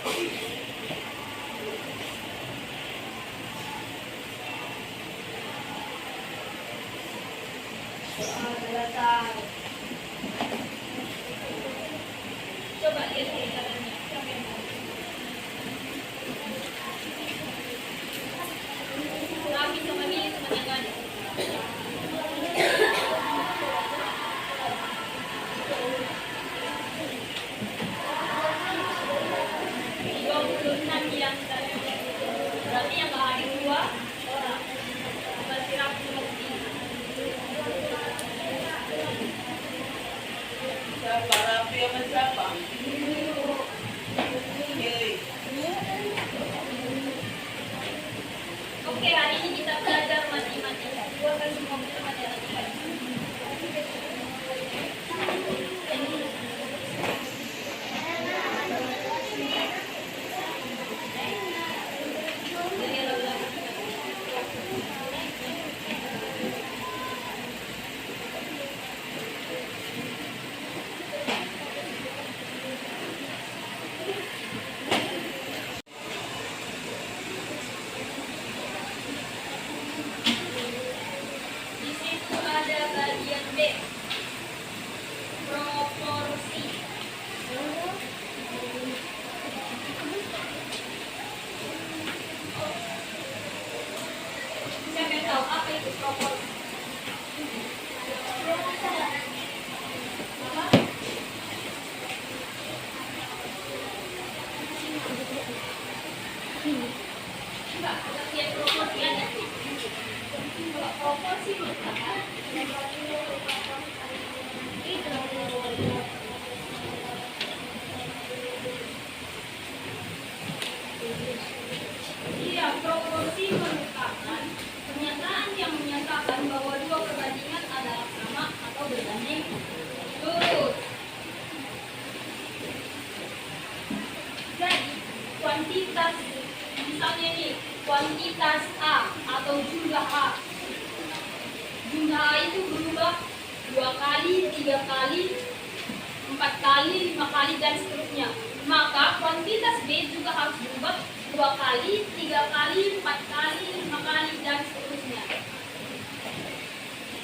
Selesai. Coba lihat caranya. Tapi sama ini semuanya ada. Berarti yang hadir 2 orang. Berarti rapi mesti. Siapa Rafi sama siapa? Oke, hari ini kita belajar matematika. Gua kasih komputer matematika. Di situ ada bagian B, proporsi. Siapa yang tahu apa itu proporsi? Apa? Enggak, lihat proporsi aja. Kalau proporsi merupakan iya, proporsi merupakan pernyataan yang menyatakan bahwa 2 perbandingan adalah sama atau berbanding lurus. Jadi, kuantitas misalnya ini, kuantitas A atau jumlah A. Jumlah A itu berubah 2 kali, 3 kali, 4 kali, 5 kali, dan seterusnya. Maka kuantitas B juga harus berubah 2 kali, 3 kali, 4 kali, 5 kali, dan seterusnya.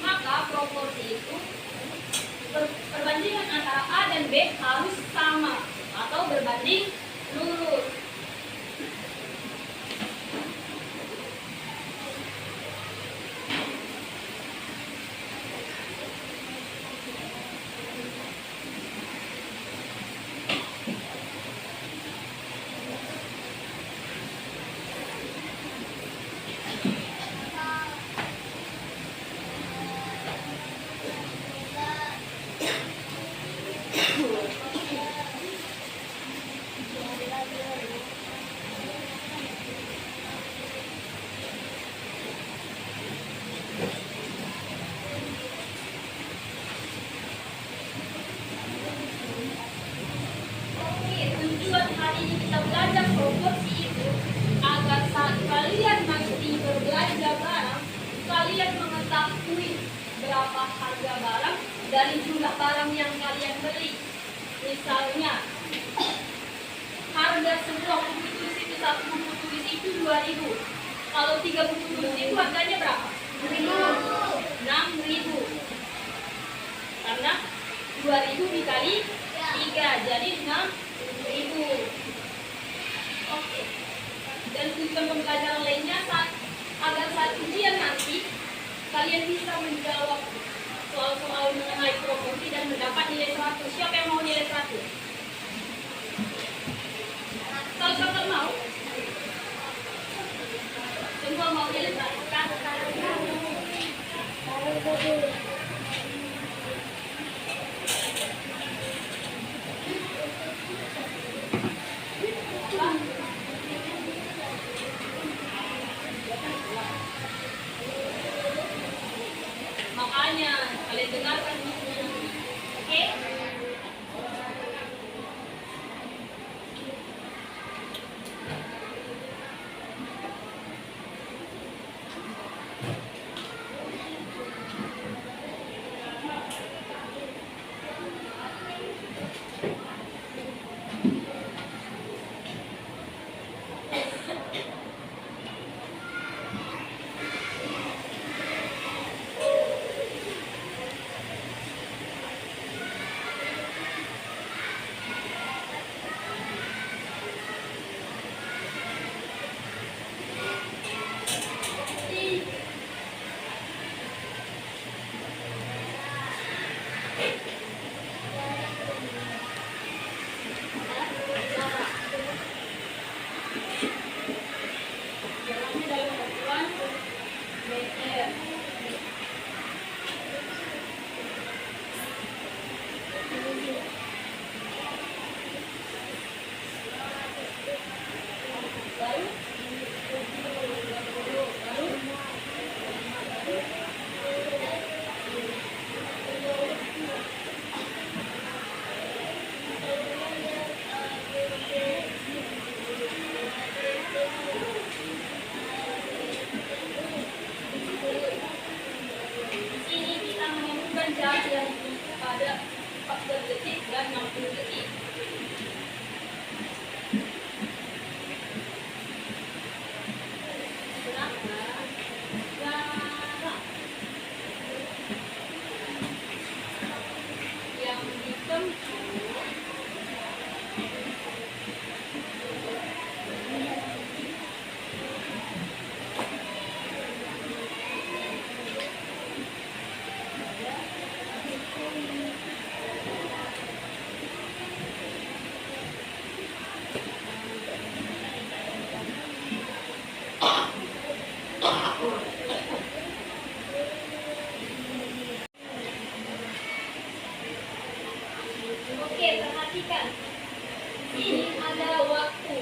Maka proporsi itu perbandingan antara A dan B harus sama atau berbanding lurus. Oke, tujuan hari ini kita belajar proporsi itu agar saat kalian nanti berbelanja barang, kalian mengetahui berapa harga barang dari jumlah barang yang kalian beli. Misalnya, harga sebuah buku tulis itu, satu buku tulis itu 2.000. Kalau 3 buku tulis itu harganya berapa? 6.000. Karena 2.000 dikali 3 jadi 6.000. Oke. Dan tujuan pembelajaran lainnya agar saat ujian nanti kalian bisa menjawab soal-soal mengenai proporsi dan mendapat nilai 100. Siapa yang mau nilai 100? Kalau mau? Semua mau nilai 100 kan? Makanya kalian dengarkan bukunya. Oke?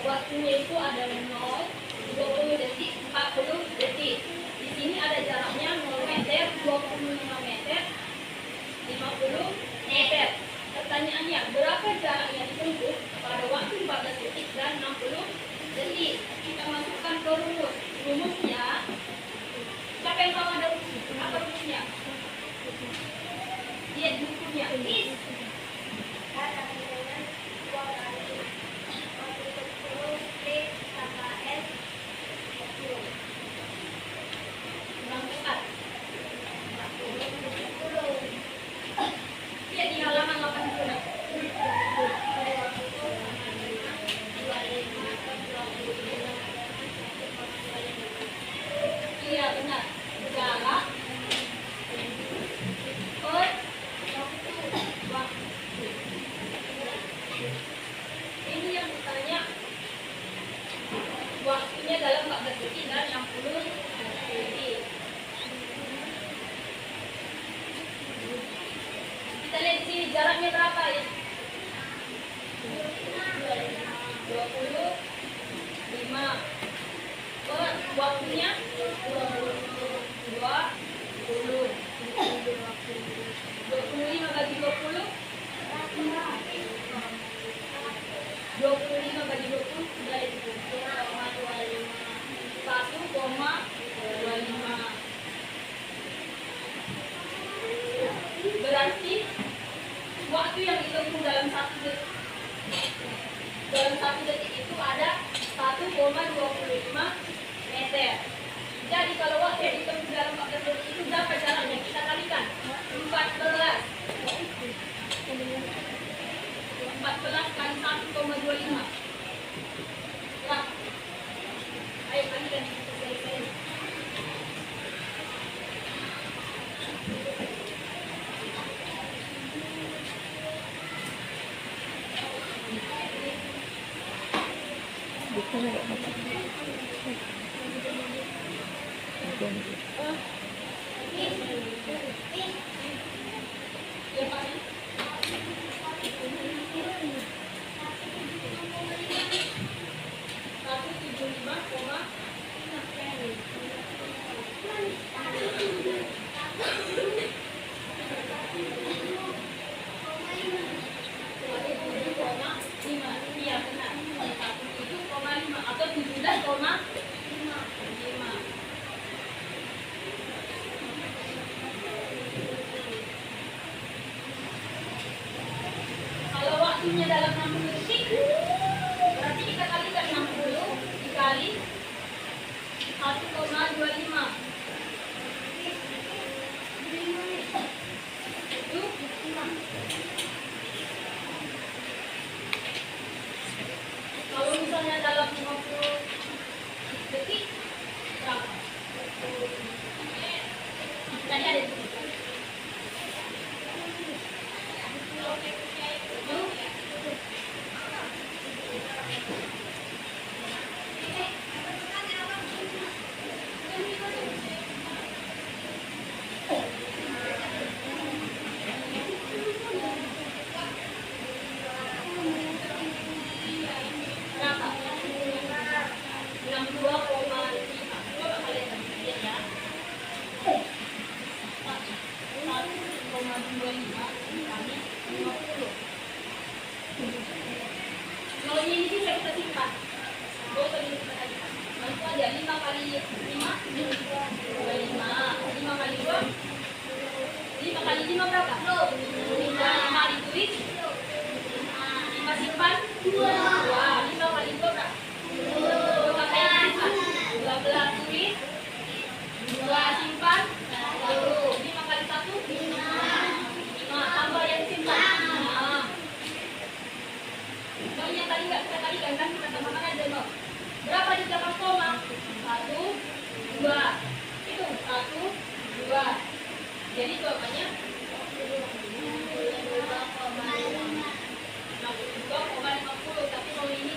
waktunya itu ada 0, 20 detik, 40 detik. Di sini ada jaraknya 0 meter, 25 meter, 50 meter. Pertanyaannya, berapa jarak yang ditempuh pada waktu 14 detik dan 60 detik? Kita masukkan ke rumus. Rumusnya, siapa yang tahu ada rumus? Apa rumusnya? Lihat bukunya. Lihat di halaman 86. Iya benar. Jarak per waktu. Ini yang ditanya waktunya dalam 14 detik dan 60 detik. Kita lihat di sini jaraknya berapa ya? 25 per waktunya 20. 25 bagi 20 25 bagi 20 sudah itu 1,25. Berarti waktu yang ditempuh dalam 1 detik itu ada 1,25 meter. Jadi kalau waktu yang ditempuh dalam 14 detik itu berapa jaraknya? Kita kalikan 14 kali 1,25. Berapa? Ayo kalikan. Ya, Pak. 17,5. Kalau waktunya dalam 60 detik, berarti kita kalikan 60 dikali 1,25. Itu kalau misalnya dalam 50 detik berapa? Tadi ada di sini. Berapa? 62,5. Coba kalian lihat ya. 1,25 kali 50. Kalau ini bisa kita simpan. Gak usah disimpan lagi. Langsung aja 5 kali 5 25. 5 kali 2 5 kali 5 berapa? 5 ditulis 5 simpan 2. 5 kali 2 berapa? 2 kali simpan 12 tulis 2 simpan 5 kali 1 5 tambah yang simpan 5. Soalnya tadi nggak kita kalikan kan, kita tambahkan aja no. Berapa di belakang koma? 1, 2. Itu 1, 2. Jadi jawabannya 62,50. Tapi kalau ini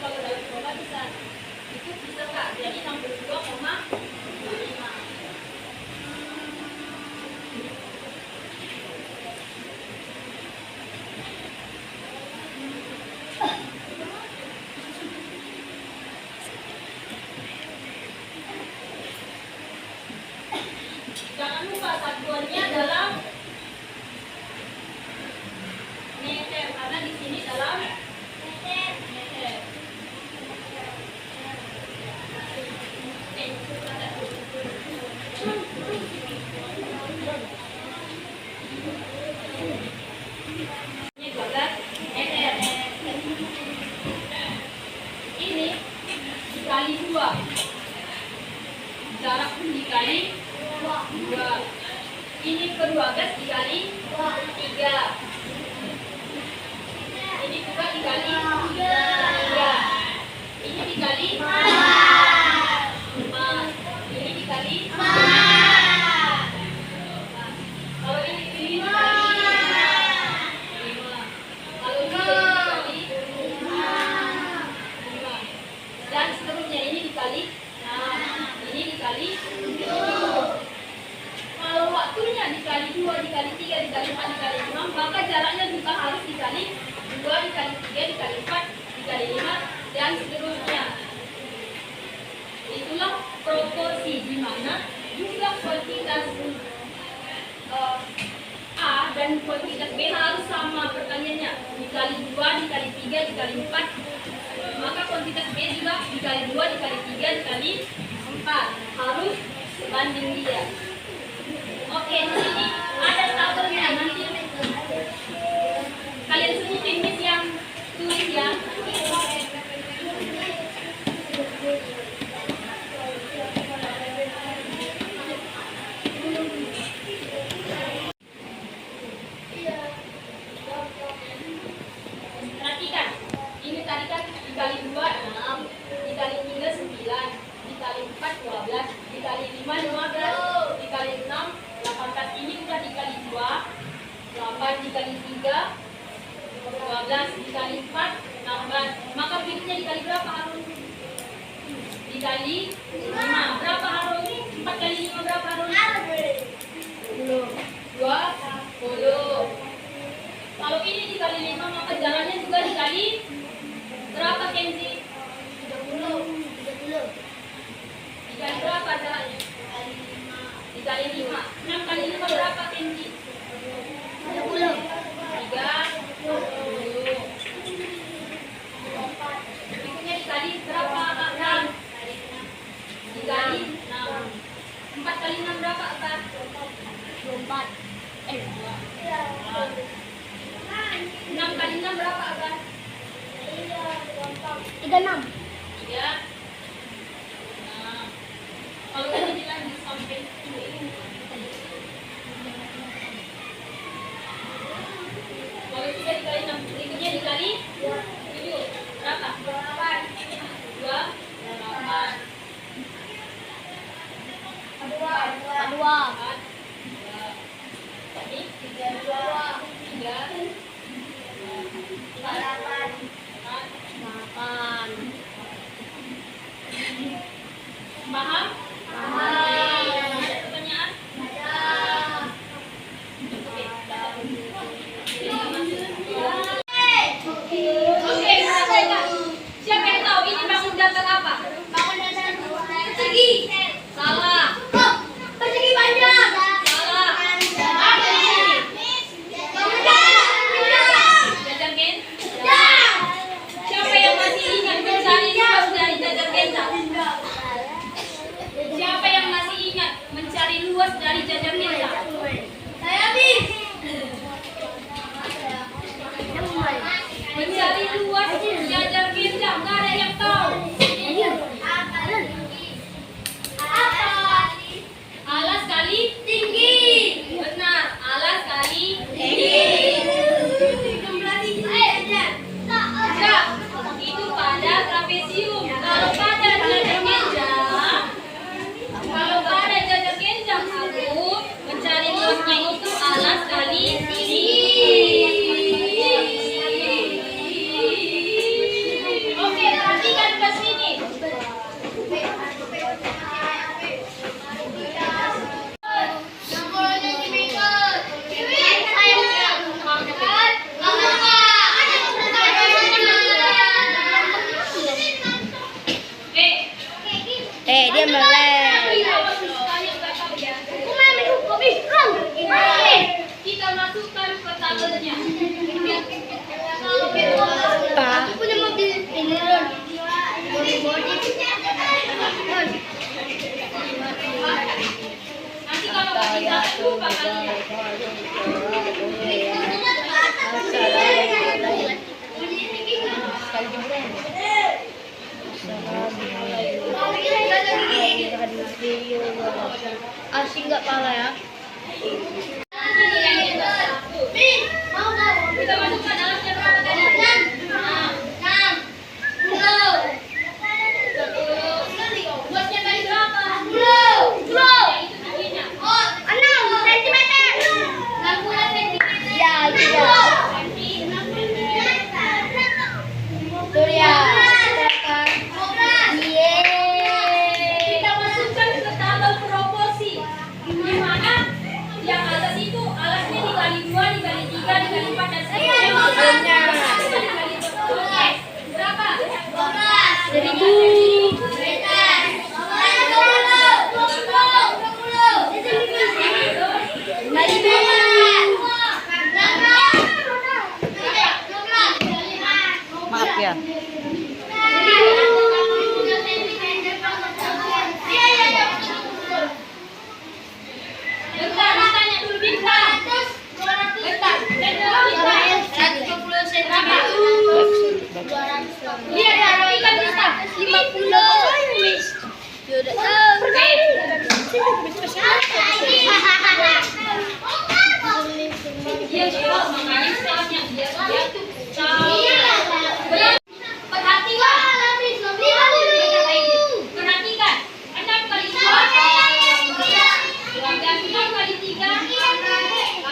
dikali 2. Jarak pun dikali 2. Ini ke-12 dikali 3. Ini juga dikali 3. Ini dikali 4. Ini dikali 4. Kalau ini dikali 5. Kalau ini dikali 5. Dan seterusnya ini dikali 6. Ini dikali 7. Kalau waktunya dikali 2, dikali 3, dikali 4, dikali 6, maka jaraknya juga harus dikali 2, dikali 3, dikali 4, dikali 5, dan seterusnya. Itulah proporsi di mana jumlah kuantitas A dan kuantitas B harus sama perkaliannya. Dikali 2, dikali 3, dikali 4, maka kuantitas B juga dikali 2, dikali 3, dikali 4. Harus sebanding dia. Oke, di sini ada tabelnya. Nanti kalian sebutin Miss yang tulis ya. Perhatikan, ini tadi kan dikali 2 6, dikali 3 9, dikali 4 12, dikali 5 15, dikali 6 18. Ini udah dikali 2, 8 dikali 3 12, dikali 4 16. Maka berikutnya dikali berapa Harun? Dikali 5. Berapa Harun? 4 kali 5 berapa Harun? 20. Kalau ini dikali 5, maka jalannya juga dikali berapa Kenzi? 30. Dikali berapa jalannya? Dikali 5. 6 kali 5 berapa Kenzi? 30. 30. Berikutnya dikali berapa Akak? Dikali 6. 4 kali 6 berapa Akak? 24. 6 kali 6 berapa Akak? 36. 3. Nah, kalau ini dilanjut sampai kalau 3 dikali 6, berikutnya dikali 7. Berapa? 8. 2. 8. 2. Ini 3. 8. Paham? Ada pertanyaan? Oke, siapa yang tahu ini bangun datar apa? Persegi. Salah. Persegi panjang. Salah. Apa ini? Jajar genjang. Siapa yang masih ingat mencari luas dari jajar genjang? Siapa yang masih ingat mencari luas dari jajar genjang? Saya Miss. Mencari luas jajar genjang, nggak ada yang tahu. Apa? Alas kali tinggi. Benar, alas kali tinggi. Enggak, itu pada trapesium. Kalau pada jajar genjang, aku mencari luasnya itu alas kali tinggi. Oke, perhatikan ke sini. Dia melek. Kita masukkan ke tabelnya. Pak. Aku punya mobil ini Ron. Nanti kalau kasih data lupa kalian. Assalamualaikum. Asing nggak pala ya? Kita masukkan alasnya berapa tadi? 10. Buatnya tadi berapa? 10. Itu bikinnya. 6 cm. 60 cm. Ya, iya. Tuh ya. Kita masukkan ke tabel proporsi. Di mana yang atas itu alasnya dikali 2, dikali 3, dikali 4 dan seterusnya. Dikali 10. Oke. Berapa? 1000. Maaf ya. Bentar, tanya dulu Bintang. Bentar. Dan 120 cm. Lihat rapikan Bintang. 50. Sudah tahu. Dia jawab, makanya setelahnya dia tuh tahu. Perhatikan. Perhatikan. 6 kali 2. Dan 6 kali 3.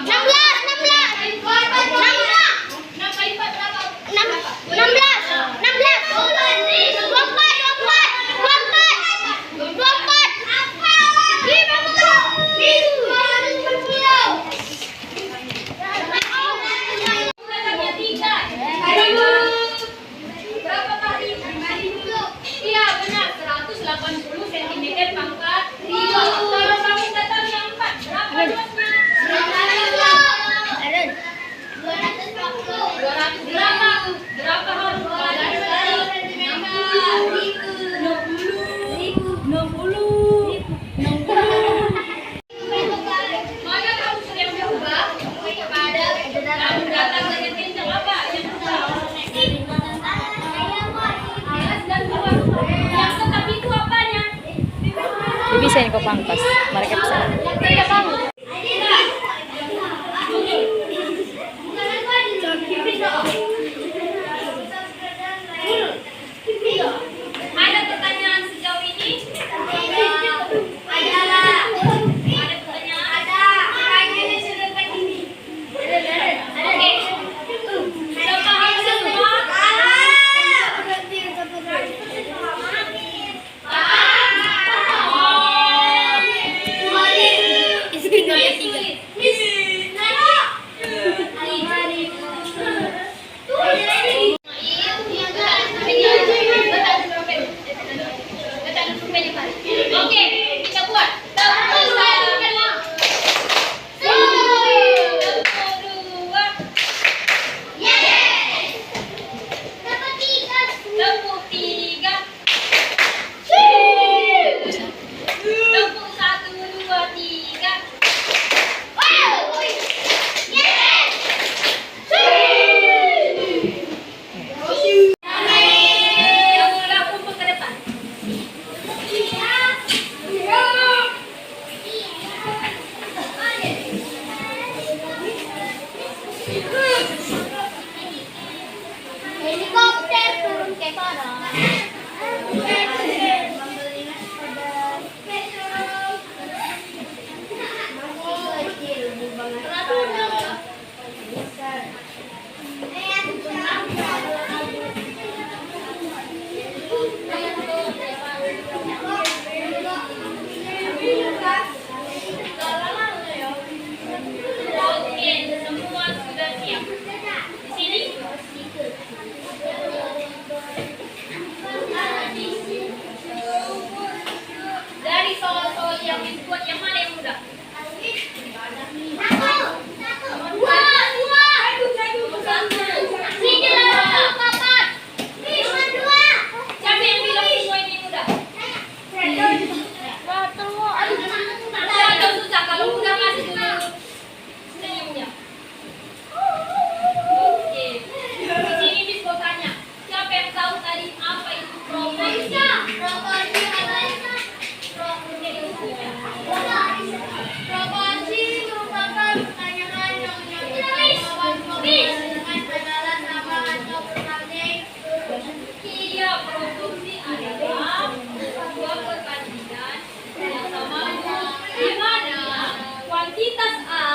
6 kali 4 berapa? 3. Berapa kali? Iya benar, 180 cm pangkat 3. Kalau kamu datang yang 4, berapa luasnya? 200 berapa? Berapa harus dari 60. Mana kamu sudah berubah? Kamu datang dengan kencang apa? Yang berubah? Alas dan luar. Yang tetap itu apanya? Bisa ini kau pangkas. Mereka bisa. Tidak bangun. Ada pertanyaan sejauh ini? Ada pertanyaan? Oke. Sudah paham semua? dalam sebuah perbandingan yang sama, di mana kuantitas A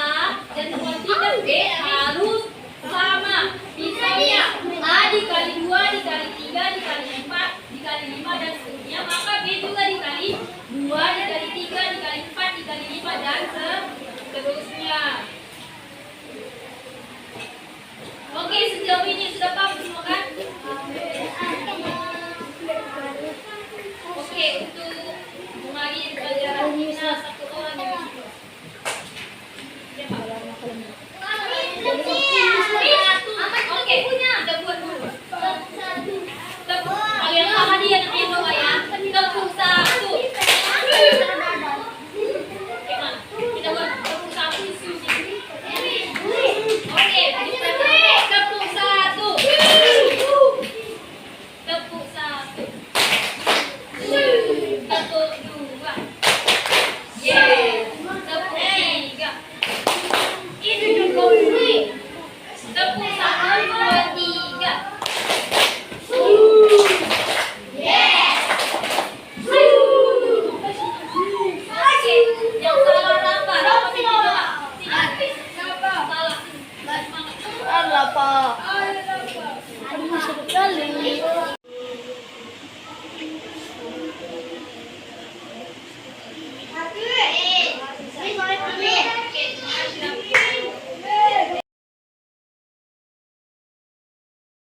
dan kuantitas B harus sama. Misalnya A dikali 2 dikali 3 dikali 4 dikali 5 dan seterusnya, maka B juga dikali 2 dikali 3 dikali 4 dikali 5 dan seterusnya. Oke, sejauh ini sudah paham semua kan? Oke, untuk mengaji pelajaran kita satu orang yang bisa. Oke, kita buat dulu. Tepuk kalian sama dia nanti doa ya. Tepuk satu. Kita buat tepuk satu di sini. Oke, tepuk satu. Tepuk satu. Tepuk dua. Yes. Tepuk tiga. Itu cukup. Tepuk satu, dua, tiga. Yes. Oke, yang salah apa? Apa sih doa? Salah. Semangat. Salah, Pak. Salah. Aduh, sekali.